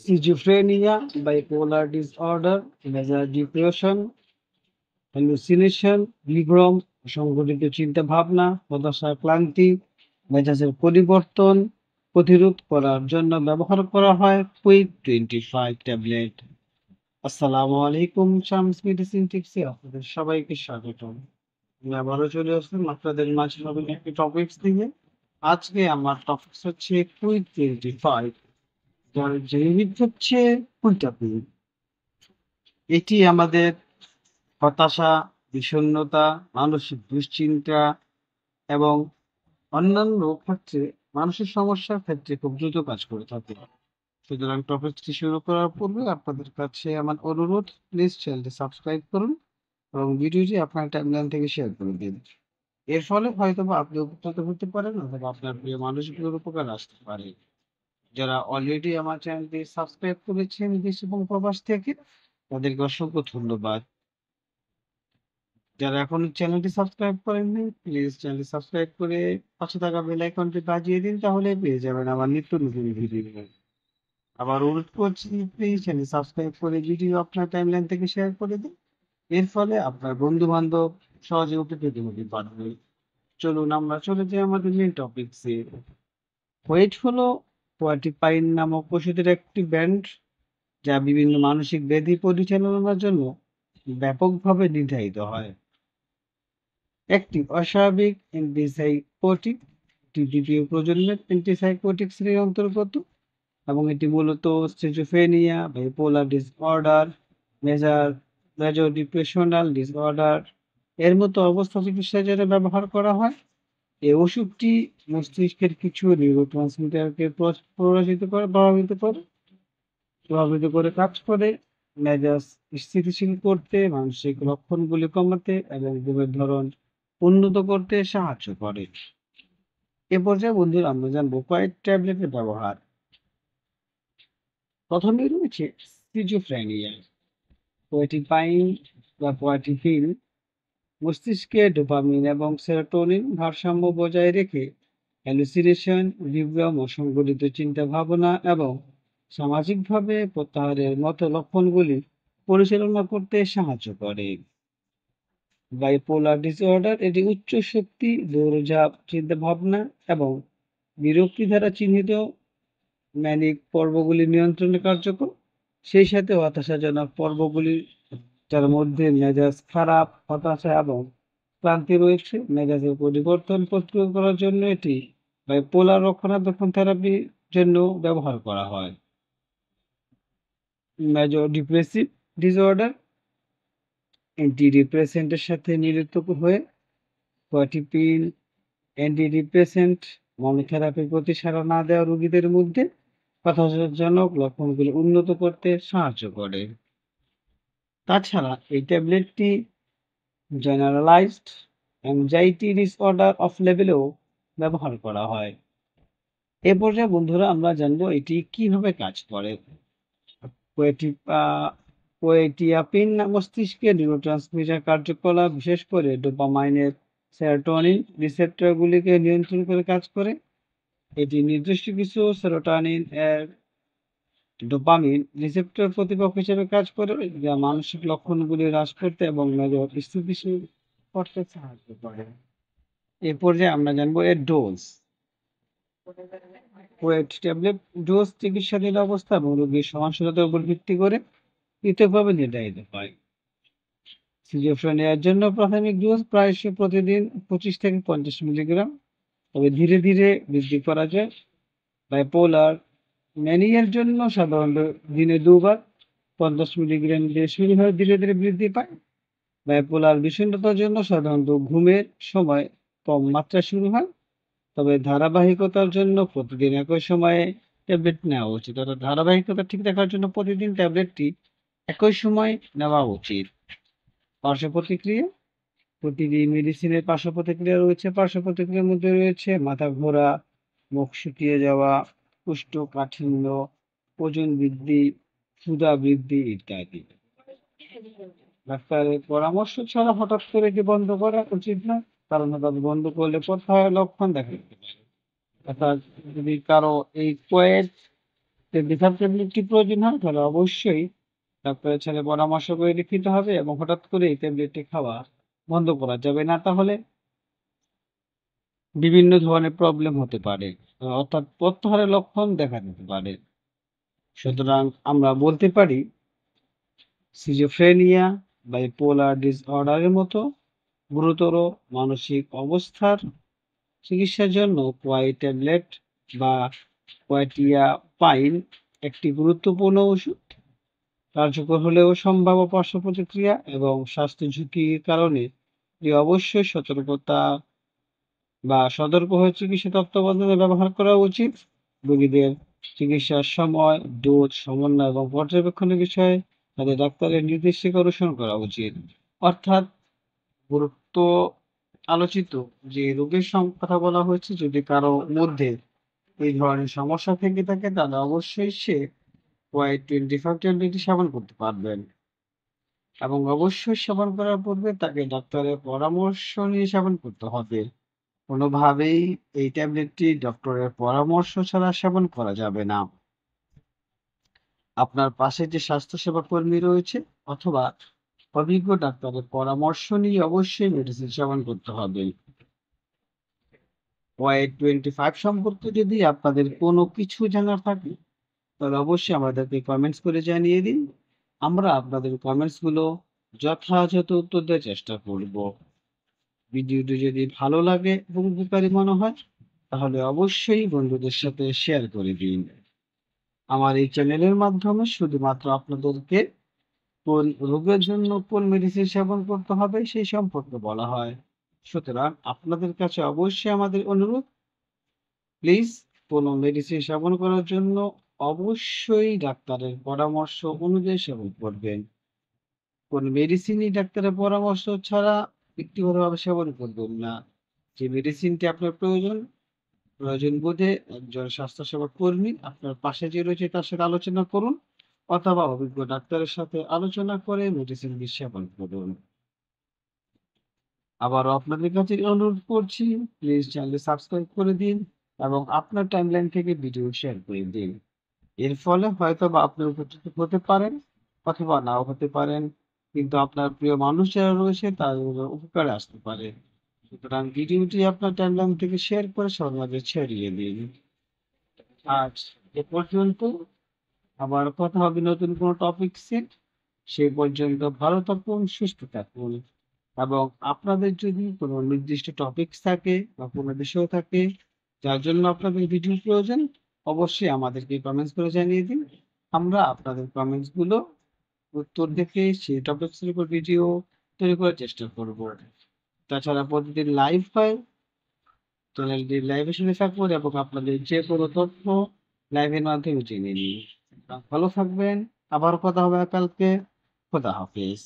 schizophrenia, bipolar disorder, major depression, hallucination, বিভ্রম, সংঘটিত চিন্তাভাবনা, হতাশা, ক্লান্তি, মেজাজের পরিবর্তন প্রতিরোধ করার জন্য ব্যবহার করা হয় কুইক 25 ট্যাবলেট। আসসালামু আলাইকুম, শামস মেডিসিন টিপসে আপনাদের সবাইকে স্বাগতম। আমি আবারও চলে আসলাম আপনাদের মাঝে নতুন একটি টপিকস নিয়ে। আজকে আমার টপিকস হচ্ছে কুইক 25, যার জৈবিক হচ্ছে কুইটাপিন। এটি আমাদের হতাশা, বিষণ্ণতা, মানসিক দুশ্চিন্তা এবং অন্যান্য ক্ষেত্রে মানসিক সমস্যার ক্ষেত্রে খুব দ্রুত কাজ করে থাকে। সুতরাং টপিকটি শুরু করার পূর্বে আপনাদের কাছে আমার অনুরোধ, প্লিজ চ্যানেলটি সাবস্ক্রাইব করুন এবং ভিডিওটি আপনার টাইমলাইন থেকে শেয়ার করে দিন। এর ফলে হয়তোবা আপনি উপকৃত হতে পারেন অথবা আপনার প্রিয় মানুষগুলোর উপকার আসতে পারে। যারা অলরেডি আমার চ্যানেলটি সাবস্ক্রাইব করেছেন দেশ এবং প্রবাস থেকে, তাদেরকে অসংখ্য ধন্যবাদ। যারা এখনো চ্যানেলটি সাবস্ক্রাইব করেননি, প্লিজ চ্যানেলটি সাবস্ক্রাইব করে পাশে থাকা বেল আইকনটি বাজিয়ে দিন, তাহলে পেয়ে যাবেন আমার নিত্য নতুন ভিডিও। আবার অনুরোধ করছি, প্লিজ চ্যানেল সাবস্ক্রাইব করে ভিডিও আপনার টাইমলাইন থেকে শেয়ার করে দিন। এর ফলে আপনার বন্ধু বান্ধব সহজে উপকৃত হতে পারবে। চলুন আমরা চলে যাই আমাদের মেন টপিকসে। ওয়েট হলো কোয়াটিপাইন নামক ওষুধের একটি ব্র্যান্ড, যা বিভিন্ন মানসিক ব্যাধি পরিচালনার জন্য ব্যাপকভাবে নির্ধারিত হয়। একটি অস্বাভাবিক অ্যান্টিসাইকোটিক, এটি দ্বিতীয় প্রজন্মের অ্যান্টিসাইকোটিক শ্রেণীর অন্তর্গত এবং এটি মূলত schizophrenia, bipolar disorder, major major depressional disorder এর মতো অবস্থা চিকিৎসার জন্য ব্যবহার করা হয়। এই ওষুধটি মস্তিষ্কের কিছু নিউরোট্রান্সমিটারকে প্রভাবিত করে কাজ করে, মেজাজ স্থিতিশীল করতে, মানসিক লক্ষণগুলি কমাতে এবং ঘুমের ধরন উন্নত করতে সাহায্য করে। এ পর্যায়ে বন্ধুরা আমরা জানবো কয়েক ট্যাবলেটের ব্যবহার। প্রথমেই রয়েছে স্কিজোফ্রেনিয়া। কোয়েটিপাইন বা কোয়াটিফিন মস্তিষ্কে ডোপামিন এবং সেরোটোনিন ভারসাম্য বজায় রেখে হ্যালুসিনেশন, বিভ্রম, অসংগঠিত চিন্তা ভাবনা এবং সামাজিকভাবে প্রত্যাহারের মতো লক্ষণগুলি পরিচালনা করতে সাহায্য করে। বাইপোলার ডিসঅর্ডার, এটি উচ্চ শক্তি, দৌড়ঝাঁপ চিন্তাভাবনা এবং বিরক্তি দ্বারা চিহ্নিত ম্যানিক পর্বগুলি নিয়ন্ত্রণে কার্যকর। সেই সাথে হতাশাজনক পর্বগুলি, যার মধ্যে মেজাজ খারাপ, হতাশা এবং ক্লান্তি রয়েছে, মেজাজের পরিবর্তন প্রতিরোধ করার জন্য এটি বাইপোলার রক্ষণাবেক্ষণ থেরাপির জন্য ব্যবহার করা হয়। মেজর ডিপ্রেসিভ ডিসঅর্ডার, অ্যান্টিডিপ্রেসেন্টের সাথে নিযুক্ত হয়ে কোয়াটিপিন অ্যান্টিডিপ্রেসেন্ট মনোথেরাপির প্রতি সাড়া না দেওয়া রোগীদের মধ্যে হতাশাজনক লক্ষণগুলি উন্নত করতে সাহায্য করে। তাছাড়া এই ট্যাবলেটটি জেনারেলাইজড অ্যাংজাইটি ডিসঅর্ডার অফ লেভেলেও ব্যবহার করা হয়। এ পর্যায়ে বন্ধুরা আমরা জানবো এটি কিভাবে কাজ করে। কোয়েটিয়াপিন মস্তিষ্কের নিউরোট্রান্সমিটার কার্যকলাপ, বিশেষ করে ডোপামাইনের সেরোটোনিন রিসেপ্টরগুলিকে নিয়ন্ত্রণ করে কাজ করে। এটি নির্দিষ্ট কিছু সেরোটোনিন এর ডোপামিন রিসেপ্টর প্রতিপক্ষ হিসেবে কাজ করে, যা মানসিক লক্ষণগুলি হ্রাস করতে এবং মেজাজ স্থিতিশীল করতে সাহায্য করে। এ পর্যায়ে আমরা জানবো এর ডোজ। ওয়েট ট্যাবলেট ডোজ চিকিৎসাধীন অবস্থা এবং রোগীর সহনশীলতার উপর ভিত্তি করে পৃথকভাবে নির্ধারিত হয়। সিজোফ্রেনিয়ার জন্য প্রাথমিক ডোজ প্রায়শই প্রতিদিন 25 থেকে 50 মিলিগ্রাম, তবে ধীরে ধীরে বৃদ্ধি করা যায়। বাইপোলার ম্যানিয়ার জন্য সাধারণত দিনে 2 বার 50 মিলিগ্রাম দিয়ে শুরু হয়ে ধীরে ধীরে বৃদ্ধি পায়। বাইপোলার বিষণ্ণতার জন্য সাধারণত ঘুমের সময় কম মাত্রায় শুরু হয়, তবে ধারাবাহিকতার জন্য প্রতিদিন একই সময়ে ট্যাবলেট নেওয়া উচিত। অর্থাৎ ধারাবাহিকতা ঠিক রাখার জন্য প্রতিদিন ট্যাবলেটটি একই সময় নেওয়া উচিত। পার্শ্ব প্রতিক্রিয়া, প্রতিটি মেডিসিনের পার্শ্ব প্রতিক্রিয়া রয়েছে। পার্শ্ব প্রতিক্রিয়ার মধ্যে রয়েছে মাথা ঘোরা, মুখ শুকিয়ে যাওয়া, কোষ্ঠকাঠিন্য, ওজন বৃদ্ধি, ক্ষুধা বৃদ্ধি ইত্যাদি। ডাক্তারের পরামর্শ ছাড়া হঠাৎ করে এটি বন্ধ করা উচিত নয়, কারণ হঠাৎ বন্ধ করলে প্রত্যাহারের লক্ষণ দেখা দিতে পারে। অর্থাৎ যদি কারো এই কোয়েট 25 ট্যাবলেটটি প্রয়োজন হয় তাহলে অবশ্যই ডাক্তারের সাথে পরামর্শ করে নিতে হবে এবং হঠাৎ করে এই ট্যাবলেটটি খাওয়া বন্ধ করা যাবে না। তাহলে বিভিন্ন ধরনের প্রবলেম হতে পারে। অর্থাৎ প্রত্যাহারের লক্ষণ দেখা দিতে পারে। সুতরাং আমরা বলতে পারি সিজোফ্রেনিয়া, বাইপোলার ডিসঅর্ডারের মতো গুরুতর মানসিক অবস্থার চিকিৎসার জন্য কোয়াই ট্যাবলেট বা কোয়াটিয়াপাইন একটি গুরুত্বপূর্ণ ওষুধ। কার্যকর হলেও সম্ভাব্য পার্শ্ব প্রতিক্রিয়া এবং স্বাস্থ্য ঝুঁকির কারণে এটি অবশ্যই সতর্ক হয়ে চিকিৎসা তত্ত্বাবধানে ব্যবহার করা উচিত। রোগীদের চিকিৎসার সময়, ডোজ, সমন্বয় এবং পর্যবেক্ষণের বিষয়ে তাদের ডাক্তারের নির্দেশিকা অনুসরণ করা উচিত। অর্থাৎ গুরুত্ব আলোচিত যে রোগের কথা বলা হয়েছে, যদি কারো মধ্যে এই ধরনের সমস্যা থেকে থাকে তাহলে অবশ্যই সে Y25 সেবন করতে পারবেন এবং অবশ্যই সেবন করার পূর্বে তাকে ডাক্তারের পরামর্শ নিয়ে সেবন করতে হবে। কোনোভাবেই এই ট্যাবলেটটি ডক্টরের পরামর্শ ছাড়া সেবন করা যাবে না। আপনার পাশে যে স্বাস্থ্যসেবা কর্মী রয়েছে অথবা অভিজ্ঞ ডাক্তারের পরামর্শ নিয়ে অবশ্যই মেডিসিন সেবন করতে হবে। Y25 সম্পর্কে যদি আপনাদের কোনো কিছু জানার থাকে তাহলে অবশ্যই আমাদেরকে কমেন্টস করে জানিয়ে দিন। আমরা আপনাদের কমেন্টসগুলো যথাযথ উত্তর দেওয়ার চেষ্টা করব। ভিডিওটি যদি ভালো লাগে এবং উপকারী মনে হয় তাহলে অবশ্যই বন্ধুদের সাথে শেয়ার করে দিন। আমার এই চ্যানেলের মাধ্যমে শুধুমাত্র আপনাদেরকে কোন রোগের জন্য কোন মেডিসিন সেবন করতে হবে সেই সম্পর্কে বলা হয়। সুতরাং আপনাদের কাছে অবশ্যই আমাদের অনুরোধ, প্লিজ কোনো মেডিসিন সেবন করার জন্য অবশ্যই ডাক্তারের পরামর্শ অনুযায়ী সেবন করবেন। কোন মেডিসিনই ডাক্তারের পরামর্শ ছাড়া ব্যক্তিগতভাবে সেবন করবেন না। যে মেডিসিনটি আপনার প্রয়োজন বোধে একজন স্বাস্থ্যসেবা কর্মী আপনার পাশে যে রয়েছে তার সাথে আলোচনা করুন অথবা অভিজ্ঞ ডাক্তারের সাথে আলোচনা করে মেডিসিনটি সেবন করুন। আবারও আপনাদের কাছে অনুরোধ করছি, প্লিজ চ্যানেলটি সাবস্ক্রাইব করে দিন এবং আপনার টাইমলাইন থেকে ভিডিও শেয়ার করে দিন। এর ফলে হয়তোবা আপনি উপকৃত হতে পারেন অথবা নাও হতে পারেন, কিন্তু আপনার প্রিয় মানুষ যারা রয়েছে তাদের উপকারে আসতে পারে। সুতরাং ভিডিওটি আপনার টাইমলাইন থেকে শেয়ার করে সবার মাঝে ছড়িয়ে দিন। আজ এ পর্যন্ত, আবার কথা হবে নতুন কোনো টপিকসে। সেই পর্যন্ত ভালো থাকুন, সুস্থ থাকুন এবং আপনাদের যদি কোনো নির্দিষ্ট টপিকস থাকে বা কোনো বিষয় থাকে যার জন্য আপনাদের ভিডিও প্রয়োজন অবশ্যই আমাদেরকে কমেন্টস করে জানিয়ে দিন। আমরা আপনাদের কমেন্টস গুলো উত্তর দেখে সেই টপিকসের উপর ভিডিও তৈরি করার চেষ্টা করব। তাছাড়া প্রতিদিন লাইভ হয়, চ্যানেলটি লাইভের সাথে থাকুন এবং আপনাদের যে কোনো তথ্য লাইভের মাধ্যমে জেনে নিন। ভালো থাকবেন, আবার কথা হবে কালকে। খোদা হাফেজ।